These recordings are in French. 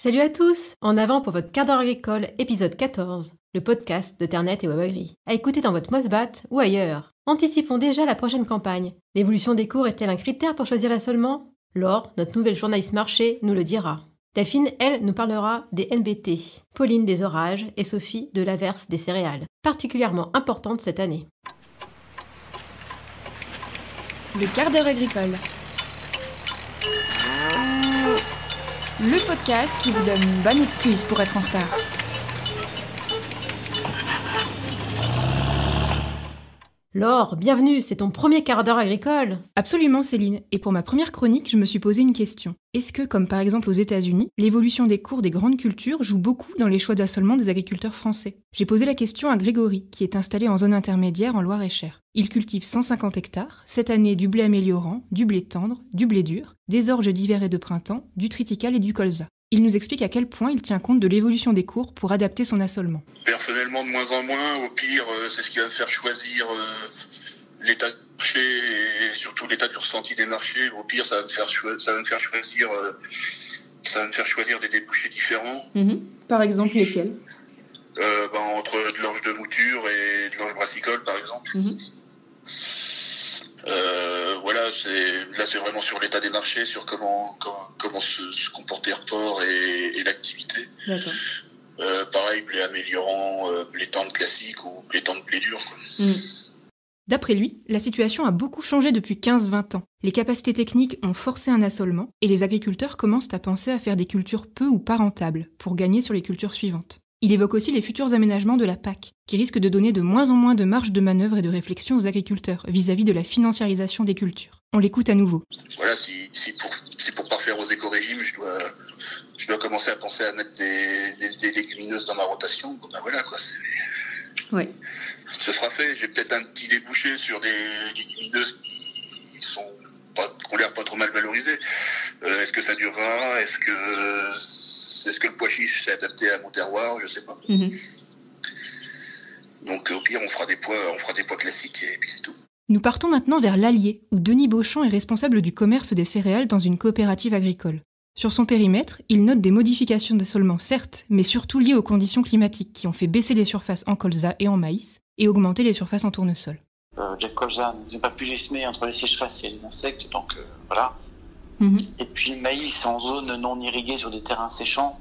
Salut à tous! En avant pour votre quart d'heure agricole, épisode 14, le podcast de Ternet et WebAgri. À écouter dans votre Mosbat ou ailleurs. Anticipons déjà la prochaine campagne. L'évolution des cours est-elle un critère pour choisir l'assolement? Laure, notre nouvelle journaliste marché, nous le dira. Delphine, elle, nous parlera des NBT. Pauline des orages et Sophie de l'averse des céréales, particulièrement importante cette année. Le quart d'heure agricole. Le podcast qui vous donne une bonne excuse pour être en retard. Laure, bienvenue, c'est ton premier quart d'heure agricole. Absolument Céline, et pour ma première chronique, je me suis posé une question. Est-ce que, comme par exemple aux États-Unis, l'évolution des cours des grandes cultures joue beaucoup dans les choix d'assolement des agriculteurs français? J'ai posé la question à Grégory, qui est installé en zone intermédiaire en Loir-et-Cher. Il cultive 150 hectares, cette année du blé améliorant, du blé tendre, du blé dur, des orges d'hiver et de printemps, du triticale et du colza. Il nous explique à quel point il tient compte de l'évolution des cours pour adapter son assolement. Personnellement, de moins en moins. Au pire, c'est ce qui va me faire choisir l'état du marché et surtout l'état du ressenti des marchés. Au pire, ça va me faire choisir des débouchés différents. Par exemple, lesquels? Entre de l'orge de mouture et de l'orge brassicole, par exemple. C'est vraiment sur l'état des marchés, sur comment se comporter le port et l'activité. D'accord. Pareil, blé améliorant, blé tendre classique ou blé tendre blé dur. D'après lui, la situation a beaucoup changé depuis 15-20 ans. Les capacités techniques ont forcé un assolement et les agriculteurs commencent à penser à faire des cultures peu ou pas rentables pour gagner sur les cultures suivantes. Il évoque aussi les futurs aménagements de la PAC, qui risquent de donner de moins en moins de marge de manœuvre et de réflexion aux agriculteurs vis-à-vis de la financiarisation des cultures. On l'écoute à nouveau. Voilà, si pour pas faire aux éco-régimes, je dois commencer à penser à mettre des légumineuses dans ma rotation. Ouais. Ce sera fait. J'ai peut-être un petit débouché sur des légumineuses qui ont l'air pas trop mal valorisées. Est-ce que ça durera? Est-ce que le pois chiche s'est adapté à mon terroir? Je sais pas. Donc au pire, on fera des pois classiques et puis c'est tout. Nous partons maintenant vers l'Allier, où Denis Beauchamp est responsable du commerce des céréales dans une coopérative agricole. Sur son périmètre, il note des modifications d'assolement certes, mais surtout liées aux conditions climatiques qui ont fait baisser les surfaces en colza et en maïs et augmenter les surfaces en tournesol. Les colza n'ont pas pu les semer entre les sécheresses et les insectes, donc voilà. Et puis le maïs en zone non irriguée sur des terrains séchants,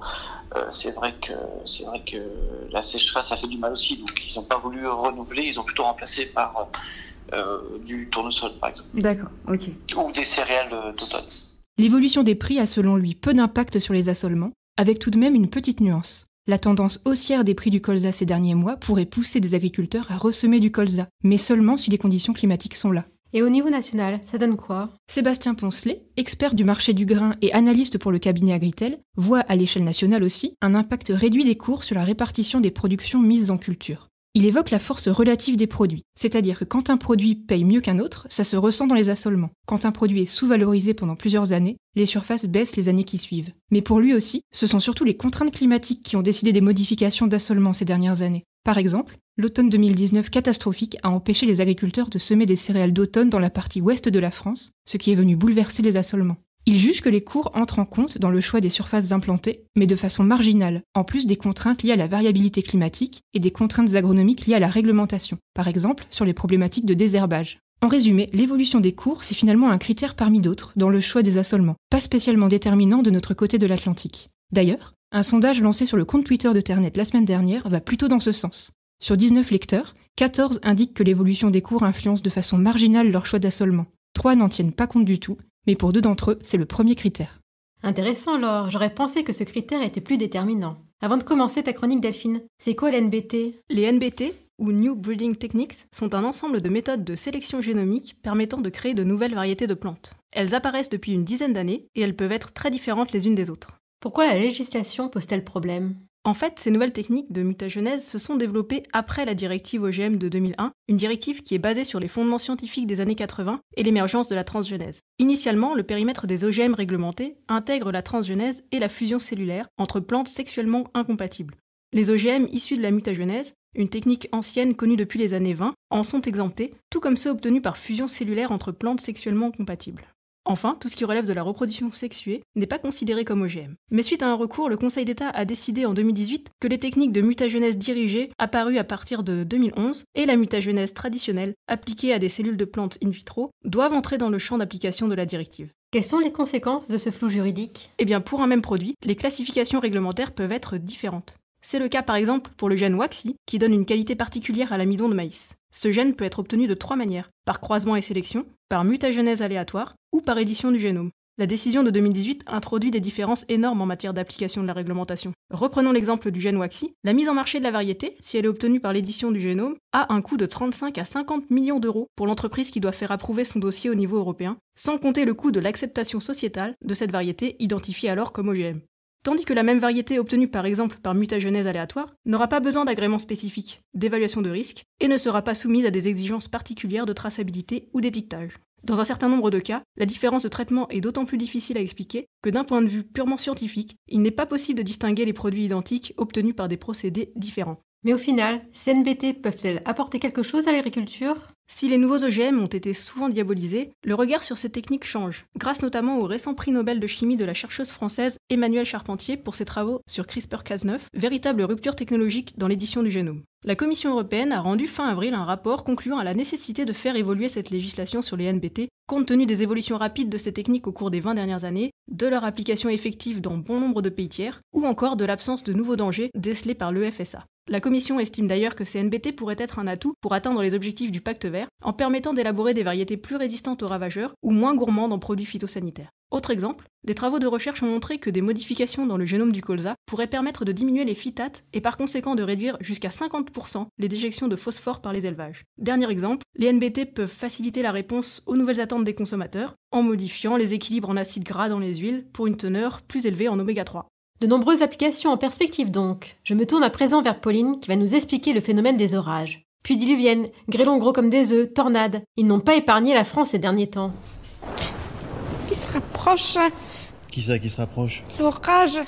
c'est vrai que la sécheresse a fait du mal aussi, donc ils n'ont pas voulu renouveler, ils ont plutôt remplacé par du tournesol par exemple. D'accord, ok. Ou des céréales d'automne. L'évolution des prix a selon lui peu d'impact sur les assolements, avec tout de même une petite nuance. La tendance haussière des prix du colza ces derniers mois pourrait pousser des agriculteurs à ressemer du colza, mais seulement si les conditions climatiques sont là. Et au niveau national, ça donne quoi? Sébastien Poncelet, expert du marché du grain et analyste pour le cabinet Agritel, voit à l'échelle nationale aussi un impact réduit des cours sur la répartition des productions mises en culture. Il évoque la force relative des produits, c'est-à-dire que quand un produit paye mieux qu'un autre, ça se ressent dans les assolements. Quand un produit est sous-valorisé pendant plusieurs années, les surfaces baissent les années qui suivent. Mais pour lui aussi, ce sont surtout les contraintes climatiques qui ont décidé des modifications d'assolement ces dernières années. Par exemple, l'automne 2019 catastrophique a empêché les agriculteurs de semer des céréales d'automne dans la partie ouest de la France, ce qui est venu bouleverser les assolements. Il juge que les cours entrent en compte dans le choix des surfaces implantées, mais de façon marginale, en plus des contraintes liées à la variabilité climatique et des contraintes agronomiques liées à la réglementation, par exemple sur les problématiques de désherbage. En résumé, l'évolution des cours, c'est finalement un critère parmi d'autres dans le choix des assolements, pas spécialement déterminant de notre côté de l'Atlantique. D'ailleurs, un sondage lancé sur le compte Twitter de Ternet la semaine dernière va plutôt dans ce sens. Sur 19 lecteurs, 14 indiquent que l'évolution des cours influence de façon marginale leur choix d'assolement. 3 n'en tiennent pas compte du tout, mais pour 2 d'entre eux, c'est le premier critère. Intéressant Laure, j'aurais pensé que ce critère était plus déterminant. Avant de commencer ta chronique Delphine, c'est quoi l'NBT? Les NBT, ou New Breeding Techniques, sont un ensemble de méthodes de sélection génomique permettant de créer de nouvelles variétés de plantes. Elles apparaissent depuis une dizaine d'années et elles peuvent être très différentes les unes des autres. Pourquoi la législation pose-t-elle problème? En fait, ces nouvelles techniques de mutagenèse se sont développées après la directive OGM de 2001, une directive qui est basée sur les fondements scientifiques des années 80 et l'émergence de la transgénèse. Initialement, le périmètre des OGM réglementés intègre la transgénèse et la fusion cellulaire entre plantes sexuellement incompatibles. Les OGM issus de la mutagenèse, une technique ancienne connue depuis les années 20, en sont exemptés, tout comme ceux obtenus par fusion cellulaire entre plantes sexuellement compatibles. Enfin, tout ce qui relève de la reproduction sexuée n'est pas considéré comme OGM. Mais suite à un recours, le Conseil d'État a décidé en 2018 que les techniques de mutagenèse dirigée, apparues à partir de 2011, et la mutagenèse traditionnelle, appliquée à des cellules de plantes in vitro, doivent entrer dans le champ d'application de la directive. Quelles sont les conséquences de ce flou juridique ? Eh bien, pour un même produit, les classifications réglementaires peuvent être différentes. C'est le cas par exemple pour le gène WAXI, qui donne une qualité particulière à l'amidon de maïs. Ce gène peut être obtenu de 3 manières, par croisement et sélection, par mutagenèse aléatoire ou par édition du génome. La décision de 2018 introduit des différences énormes en matière d'application de la réglementation. Reprenons l'exemple du gène WAXI. La mise en marché de la variété, si elle est obtenue par l'édition du génome, a un coût de 35 à 50 millions d'euros pour l'entreprise qui doit faire approuver son dossier au niveau européen, sans compter le coût de l'acceptation sociétale de cette variété identifiée alors comme OGM. Tandis que la même variété obtenue par exemple par mutagenèse aléatoire n'aura pas besoin d'agrément spécifique, d'évaluation de risque, et ne sera pas soumise à des exigences particulières de traçabilité ou d'étiquetage. Dans un certain nombre de cas, la différence de traitement est d'autant plus difficile à expliquer que d'un point de vue purement scientifique, il n'est pas possible de distinguer les produits identiques obtenus par des procédés différents. Mais au final, ces NBT peuvent-elles apporter quelque chose à l'agriculture ? Si les nouveaux OGM ont été souvent diabolisés, le regard sur ces techniques change, grâce notamment au récent prix Nobel de chimie de la chercheuse française Emmanuelle Charpentier pour ses travaux sur CRISPR-Cas9, véritable rupture technologique dans l'édition du génome. La Commission européenne a rendu fin avril un rapport concluant à la nécessité de faire évoluer cette législation sur les NBT, compte tenu des évolutions rapides de ces techniques au cours des 20 dernières années, de leur application effective dans bon nombre de pays tiers, ou encore de l'absence de nouveaux dangers décelés par l'EFSA. La Commission estime d'ailleurs que ces NBT pourraient être un atout pour atteindre les objectifs du Pacte vert, en permettant d'élaborer des variétés plus résistantes aux ravageurs ou moins gourmandes en produits phytosanitaires. Autre exemple, des travaux de recherche ont montré que des modifications dans le génome du colza pourraient permettre de diminuer les phytates et par conséquent de réduire jusqu'à 50% les déjections de phosphore par les élevages. Dernier exemple, les NBT peuvent faciliter la réponse aux nouvelles attentes des consommateurs en modifiant les équilibres en acides gras dans les huiles pour une teneur plus élevée en oméga 3. De nombreuses applications en perspective donc. Je me tourne à présent vers Pauline qui va nous expliquer le phénomène des orages. Pluies diluviennes, grêlons gros comme des œufs, tornades. Ils n'ont pas épargné la France ces derniers temps. Qui se rapproche. Qui ça qui se rapproche? L'orage.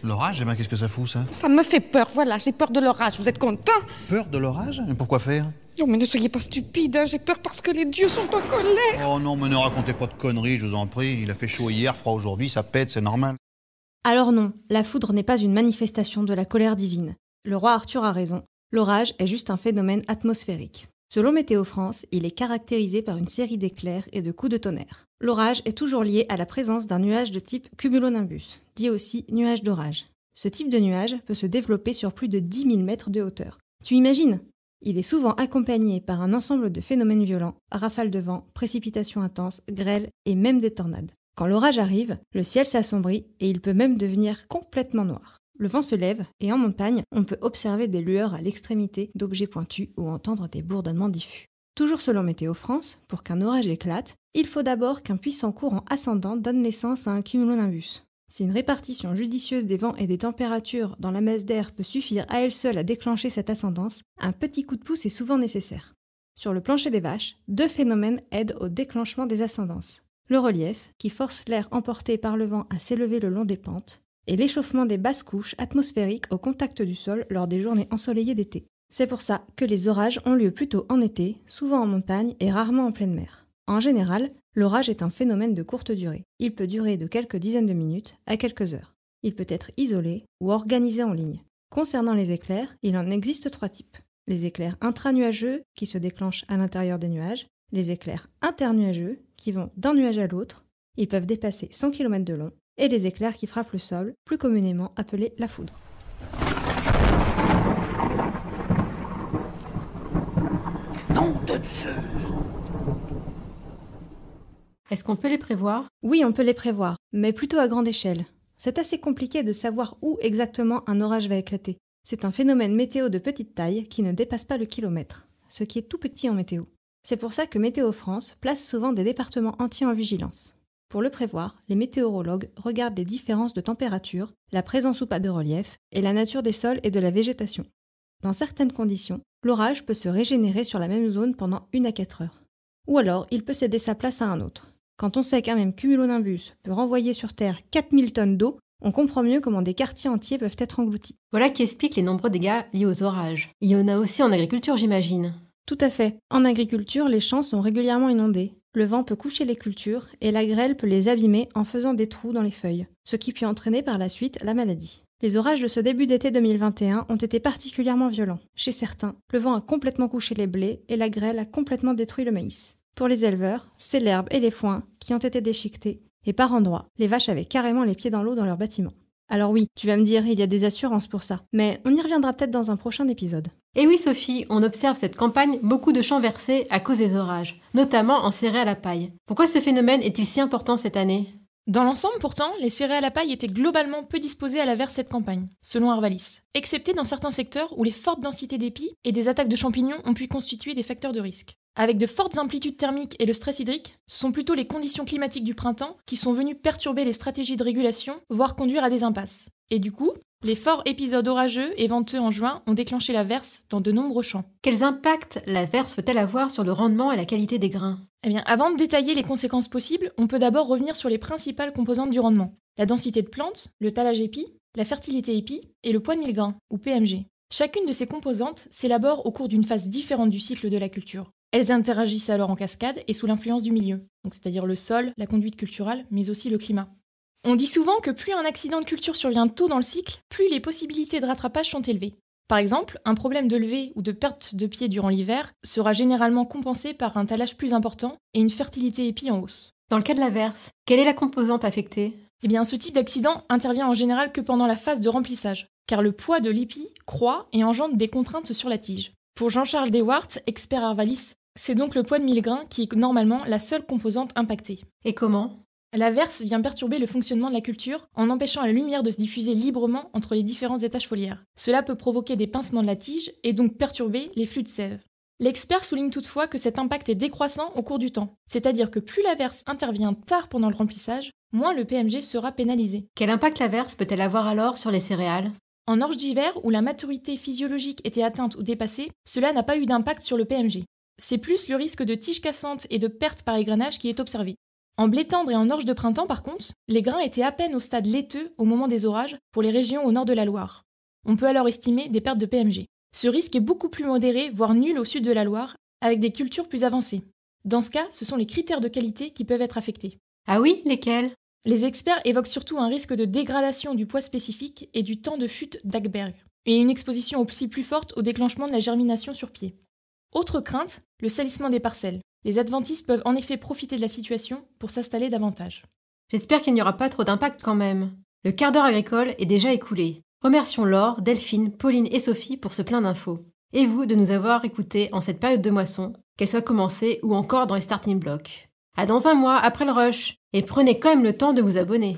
L'orage? Eh ben, qu'est-ce que ça fout, ça? Ça me fait peur, voilà, j'ai peur de l'orage. Vous êtes content? Peur de l'orage? Mais pourquoi faire? Non, mais ne soyez pas stupide, hein. J'ai peur parce que les dieux sont en colère. Oh non, mais ne racontez pas de conneries, je vous en prie. Il a fait chaud hier, froid aujourd'hui, ça pète, c'est normal. Alors non, la foudre n'est pas une manifestation de la colère divine. Le roi Arthur a raison, l'orage est juste un phénomène atmosphérique. Selon Météo France, il est caractérisé par une série d'éclairs et de coups de tonnerre. L'orage est toujours lié à la présence d'un nuage de type cumulonimbus, dit aussi nuage d'orage. Ce type de nuage peut se développer sur plus de 10 000 mètres de hauteur. Tu imagines ? Il est souvent accompagné par un ensemble de phénomènes violents, rafales de vent, précipitations intenses, grêles et même des tornades. Quand l'orage arrive, le ciel s'assombrit et il peut même devenir complètement noir. Le vent se lève et en montagne, on peut observer des lueurs à l'extrémité d'objets pointus ou entendre des bourdonnements diffus. Toujours selon Météo France, pour qu'un orage éclate, il faut d'abord qu'un puissant courant ascendant donne naissance à un cumulonimbus. Si une répartition judicieuse des vents et des températures dans la masse d'air peut suffire à elle seule à déclencher cette ascendance, un petit coup de pouce est souvent nécessaire. Sur le plancher des vaches, 2 phénomènes aident au déclenchement des ascendances. Le relief, qui force l'air emporté par le vent à s'élever le long des pentes, et l'échauffement des basses couches atmosphériques au contact du sol lors des journées ensoleillées d'été. C'est pour ça que les orages ont lieu plutôt en été, souvent en montagne et rarement en pleine mer. En général, l'orage est un phénomène de courte durée. Il peut durer de quelques dizaines de minutes à quelques heures. Il peut être isolé ou organisé en ligne. Concernant les éclairs, il en existe 3 types. Les éclairs intranuageux, qui se déclenchent à l'intérieur des nuages, les éclairs internuageux, qui vont d'un nuage à l'autre, ils peuvent dépasser 100 km de long, et les éclairs qui frappent le sol, plus communément appelés la foudre. Nom de Zeus. Est-ce qu'on peut les prévoir ? Oui, on peut les prévoir, mais plutôt à grande échelle. C'est assez compliqué de savoir où exactement un orage va éclater. C'est un phénomène météo de petite taille qui ne dépasse pas le kilomètre, ce qui est tout petit en météo. C'est pour ça que Météo France place souvent des départements entiers en vigilance. Pour le prévoir, les météorologues regardent les différences de température, la présence ou pas de relief, et la nature des sols et de la végétation. Dans certaines conditions, l'orage peut se régénérer sur la même zone pendant 1 à 4 heures. Ou alors, il peut céder sa place à un autre. Quand on sait qu'un même cumulonimbus peut renvoyer sur Terre 4000 tonnes d'eau, on comprend mieux comment des quartiers entiers peuvent être engloutis. Voilà qui explique les nombreux dégâts liés aux orages. Il y en a aussi en agriculture, j'imagine. Tout à fait. En agriculture, les champs sont régulièrement inondés. Le vent peut coucher les cultures et la grêle peut les abîmer en faisant des trous dans les feuilles, ce qui peut entraîner par la suite la maladie. Les orages de ce début d'été 2021 ont été particulièrement violents. Chez certains, le vent a complètement couché les blés et la grêle a complètement détruit le maïs. Pour les éleveurs, c'est l'herbe et les foins qui ont été déchiquetés, et par endroits, les vaches avaient carrément les pieds dans l'eau dans leurs bâtiments. Alors oui, tu vas me dire, il y a des assurances pour ça, mais on y reviendra peut-être dans un prochain épisode. Et oui Sophie, on observe cette campagne beaucoup de champs versés à cause des orages, notamment en céréales à paille. Pourquoi ce phénomène est-il si important cette année ? Dans l'ensemble, pourtant, les céréales à paille étaient globalement peu disposées à la verse cette campagne, selon Arvalis, excepté dans certains secteurs où les fortes densités d'épis et des attaques de champignons ont pu constituer des facteurs de risque. Avec de fortes amplitudes thermiques et le stress hydrique, ce sont plutôt les conditions climatiques du printemps qui sont venues perturber les stratégies de régulation, voire conduire à des impasses. Et du coup, les forts épisodes orageux et venteux en juin ont déclenché la verse dans de nombreux champs. Quels impacts la verse peut-elle avoir sur le rendement et la qualité des grains ? Eh bien, avant de détailler les conséquences possibles, on peut d'abord revenir sur les principales composantes du rendement. La densité de plantes, le talage épi, la fertilité épi et le poids de mille grains, ou PMG. Chacune de ces composantes s'élabore au cours d'une phase différente du cycle de la culture. Elles interagissent alors en cascade et sous l'influence du milieu, donc c'est-à-dire le sol, la conduite culturelle, mais aussi le climat. On dit souvent que plus un accident de culture survient tôt dans le cycle, plus les possibilités de rattrapage sont élevées. Par exemple, un problème de levée ou de perte de pied durant l'hiver sera généralement compensé par un talage plus important et une fertilité épi en hausse. Dans le cas de la verse, quelle est la composante affectée ? Eh bien, ce type d'accident intervient en général que pendant la phase de remplissage, car le poids de l'épi croît et engendre des contraintes sur la tige. Pour Jean-Charles Dewart, expert Arvalis, c'est donc le poids de 1000 grains qui est normalement la seule composante impactée. Et comment ? La verse vient perturber le fonctionnement de la culture en empêchant la lumière de se diffuser librement entre les différents étages foliaires. Cela peut provoquer des pincements de la tige et donc perturber les flux de sève. L'expert souligne toutefois que cet impact est décroissant au cours du temps, c'est-à-dire que plus la verse intervient tard pendant le remplissage, moins le PMG sera pénalisé. Quel impact la verse peut-elle avoir alors sur les céréales ? En orge d'hiver, où la maturité physiologique était atteinte ou dépassée, cela n'a pas eu d'impact sur le PMG. C'est plus le risque de tige cassante et de perte par égrenage qui est observé. En blé tendre et en orge de printemps, par contre, les grains étaient à peine au stade laiteux au moment des orages pour les régions au nord de la Loire. On peut alors estimer des pertes de PMG. Ce risque est beaucoup plus modéré, voire nul au sud de la Loire, avec des cultures plus avancées. Dans ce cas, ce sont les critères de qualité qui peuvent être affectés. Ah oui, lesquels ? Les experts évoquent surtout un risque de dégradation du poids spécifique et du temps de chute d'Ackberg, et une exposition aussi plus forte au déclenchement de la germination sur pied. Autre crainte, le salissement des parcelles. Les adventistes peuvent en effet profiter de la situation pour s'installer davantage. J'espère qu'il n'y aura pas trop d'impact quand même. Le quart d'heure agricole est déjà écoulé. Remercions Laure, Delphine, Pauline et Sophie pour ce plein d'infos. Et vous de nous avoir écoutés en cette période de moisson, qu'elle soit commencée ou encore dans les starting blocks. À dans un mois après le rush, et prenez quand même le temps de vous abonner.